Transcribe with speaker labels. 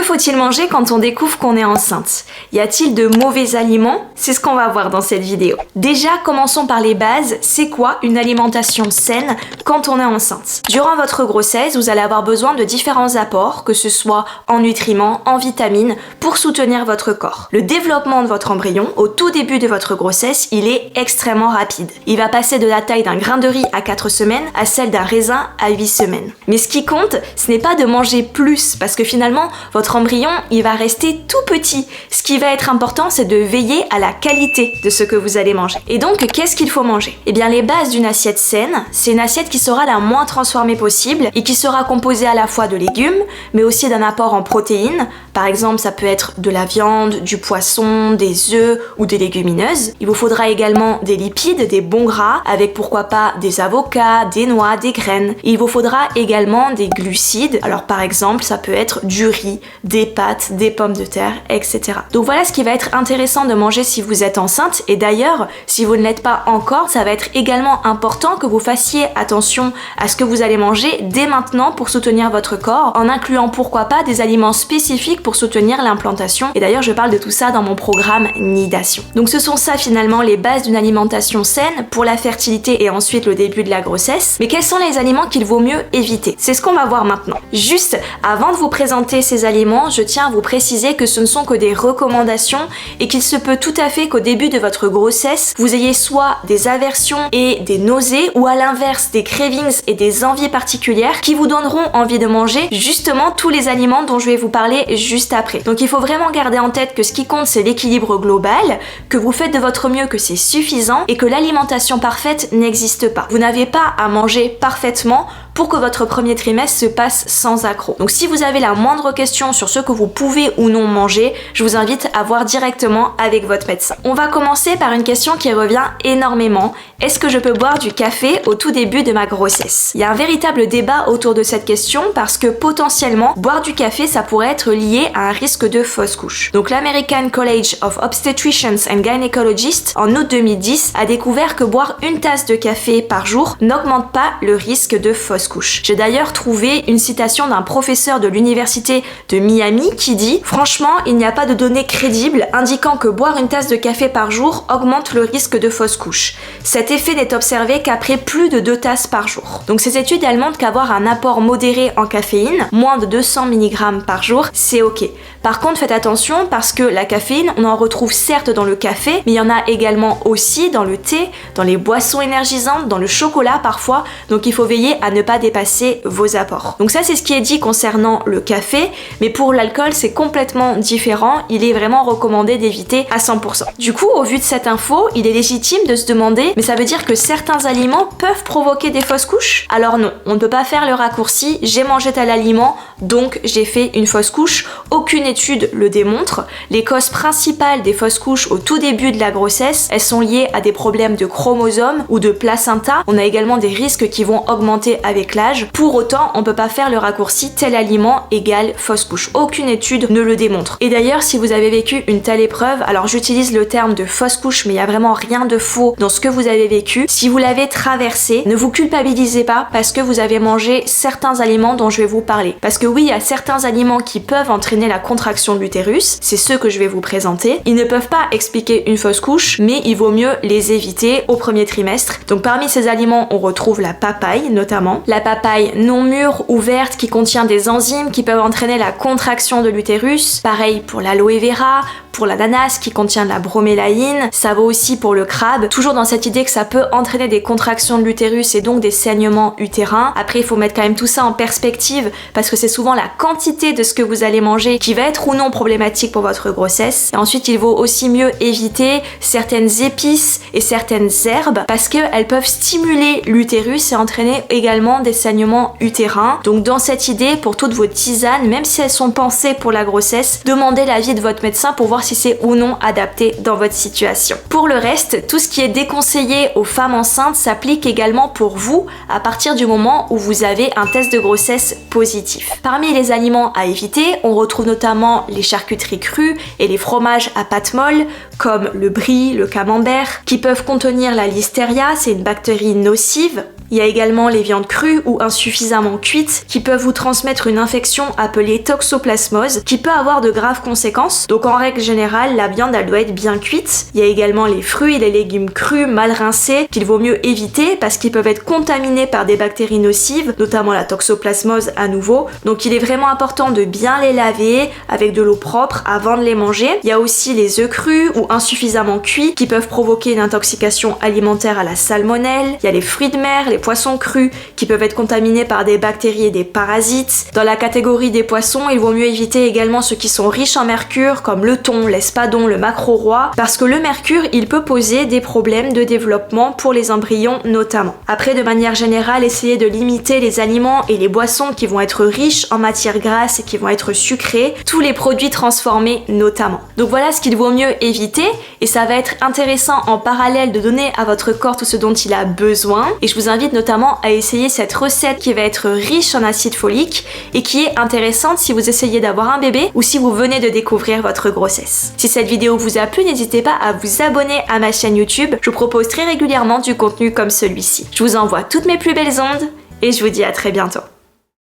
Speaker 1: faut-il manger quand on découvre qu'on est enceinte? Y a-t-il de mauvais aliments? C'est ce qu'on va voir dans cette vidéo. Déjà, commençons par les bases. C'est quoi une alimentation saine quand on est enceinte? Durant votre grossesse, vous allez avoir besoin de différents apports, que ce soit en nutriments, en vitamines, pour soutenir votre corps. Le développement de votre embryon, au tout début de votre grossesse, il est extrêmement rapide. Il va passer de la taille d'un grain de riz à 4 semaines à celle d'un raisin à 8 semaines. Mais ce qui compte, ce n'est pas de manger plus, parce que finalement, votre embryon, il va rester tout petit. Ce qui va être important, c'est de veiller à la qualité de ce que vous allez manger. Et donc, qu'est-ce qu'il faut manger? Eh bien, les bases d'une assiette saine, c'est une assiette qui sera la moins transformée possible et qui sera composée à la fois de légumes, mais aussi d'un apport en protéines. Par exemple, ça peut être de la viande, du poisson, des œufs ou des légumineuses. Il vous faudra également des lipides, des bons gras, avec pourquoi pas des avocats, des noix, des graines. Et il vous faudra également des glucides. Alors par exemple, ça peut être du riz, des pâtes, des pommes de terre, etc. Donc voilà ce qui va être intéressant de manger si vous êtes enceinte. Et d'ailleurs, si vous ne l'êtes pas encore, ça va être également important que vous fassiez attention à ce que vous allez manger dès maintenant pour soutenir votre corps, en incluant pourquoi pas des aliments spécifiques pour soutenir l'implantation. Et d'ailleurs, je parle de tout ça dans mon programme Nidation. Donc ce sont ça finalement les bases d'une alimentation saine pour la fertilité et ensuite le début de la grossesse. Mais quels sont les aliments qu'il vaut mieux éviter? C'est ce qu'on va voir maintenant. Juste avant de vous présenter ces aliments, je tiens à vous préciser que ce ne sont que des recommandations et qu'il se peut tout à fait qu'au début de votre grossesse, vous ayez soit des aversions et des nausées ou à l'inverse des cravings et des envies particulières qui vous donneront envie de manger justement tous les aliments dont je vais vous parler juste après. Donc il faut vraiment garder en tête que ce qui compte c'est l'équilibre global, que vous faites de votre mieux, que c'est suffisant et que l'alimentation parfaite n'existe pas. Vous n'avez pas à manger parfaitement pour que votre premier trimestre se passe sans accroc. Donc si vous avez la moindre question sur ce que vous pouvez ou non manger, je vous invite à voir directement avec votre médecin. On va commencer par une question qui revient énormément. Est-ce que je peux boire du café au tout début de ma grossesse? Il y a un véritable débat autour de cette question parce que potentiellement, boire du café, ça pourrait être lié à un risque de fausse couche. Donc l'American College of Obstetricians and Gynecologists, en août 2010, a découvert que boire une tasse de café par jour n'augmente pas le risque de fausse couche. J'ai d'ailleurs trouvé une citation d'un professeur de l'université de Miami qui dit « Franchement, il n'y a pas de données crédibles indiquant que boire une tasse de café par jour augmente le risque de fausse couche. Cet effet n'est observé qu'après plus de 2 tasses par jour. » Donc ces études, elles montrent qu'avoir un apport modéré en caféine, moins de 200 mg par jour, c'est ok. Par contre, faites attention parce que la caféine, on en retrouve certes dans le café, mais il y en a également aussi dans le thé, dans les boissons énergisantes, dans le chocolat parfois, donc il faut veiller à ne pas dépasser vos apports. Donc ça, c'est ce qui est dit concernant le café, mais pour l'alcool, c'est complètement différent, il est vraiment recommandé d'éviter à 100%. Du coup, au vu de cette info, il est légitime de se demander, mais ça veut dire que certains aliments peuvent provoquer des fausses couches? Alors non, on ne peut pas faire le raccourci, j'ai mangé tel aliment, donc j'ai fait une fausse couche. Aucune étude le démontre. Les causes principales des fausses couches au tout début de la grossesse, elles sont liées à des problèmes de chromosomes ou de placenta. On a également des risques qui vont augmenter avec l'âge. Pour autant, on peut pas faire le raccourci tel aliment égale fausse couche. Aucune étude ne le démontre. Et d'ailleurs, si vous avez vécu une telle épreuve, alors j'utilise le terme de fausse couche, mais il y a vraiment rien de faux dans ce que vous avez vécu. Si vous l'avez traversé, ne vous culpabilisez pas parce que vous avez mangé certains aliments dont je vais vous parler. Parce que oui, il y a certains aliments qui peuvent entraîner la contraction de l'utérus, c'est ceux que je vais vous présenter. Ils ne peuvent pas expliquer une fausse couche, mais il vaut mieux les éviter au premier trimestre. Donc parmi ces aliments, on retrouve la papaye notamment. La papaye non mûre ou verte qui contient des enzymes qui peuvent entraîner la contraction de l'utérus. Pareil pour l'aloe vera, pour l'ananas qui contient de la bromélaïne, ça vaut aussi pour le crabe, toujours dans cette idée que ça peut entraîner des contractions de l'utérus et donc des saignements utérins. Après, il faut mettre quand même tout ça en perspective parce que c'est souvent la quantité de ce que vous allez manger qui va être ou non problématique pour votre grossesse. Et ensuite, il vaut aussi mieux éviter certaines épices et certaines herbes parce qu'elles peuvent stimuler l'utérus et entraîner également des saignements utérins. Donc dans cette idée, pour toutes vos tisanes, même si elles sont pensées pour la grossesse, demandez l'avis de votre médecin pour voir si c'est ou non adapté dans votre situation. Pour le reste, tout ce qui est déconseillé aux femmes enceintes s'applique également pour vous à partir du moment où vous avez un test de grossesse positif. Parmi les aliments à éviter, on retrouve notamment les charcuteries crues et les fromages à pâte molle, comme le brie, le camembert, qui peuvent contenir la listeria, c'est une bactérie nocive. Il y a également les viandes crues ou insuffisamment cuites qui peuvent vous transmettre une infection appelée toxoplasmose qui peut avoir de graves conséquences. Donc en règle générale, la viande elle doit être bien cuite. Il y a également les fruits et les légumes crus mal rincés qu'il vaut mieux éviter parce qu'ils peuvent être contaminés par des bactéries nocives, notamment la toxoplasmose à nouveau. Donc il est vraiment important de bien les laver avec de l'eau propre avant de les manger. Il y a aussi les œufs crus ou insuffisamment cuits qui peuvent provoquer une intoxication alimentaire à la salmonelle. Il y a les fruits de mer, les poissons crus qui peuvent être contaminés par des bactéries et des parasites. Dans la catégorie des poissons, il vaut mieux éviter également ceux qui sont riches en mercure comme le thon, l'espadon, le maquereau roi parce que le mercure, il peut poser des problèmes de développement pour les embryons notamment. Après, de manière générale, essayez de limiter les aliments et les boissons qui vont être riches en matières grasses et qui vont être sucrés, tous les produits transformés notamment. Donc voilà ce qu'il vaut mieux éviter et ça va être intéressant en parallèle de donner à votre corps tout ce dont il a besoin et je vous invite notamment à essayer cette recette qui va être riche en acide folique et qui est intéressante si vous essayez d'avoir un bébé ou si vous venez de découvrir votre grossesse. Si cette vidéo vous a plu, n'hésitez pas à vous abonner à ma chaîne YouTube, je vous propose très régulièrement du contenu comme celui-ci. Je vous envoie toutes mes plus belles ondes et je vous dis à très bientôt.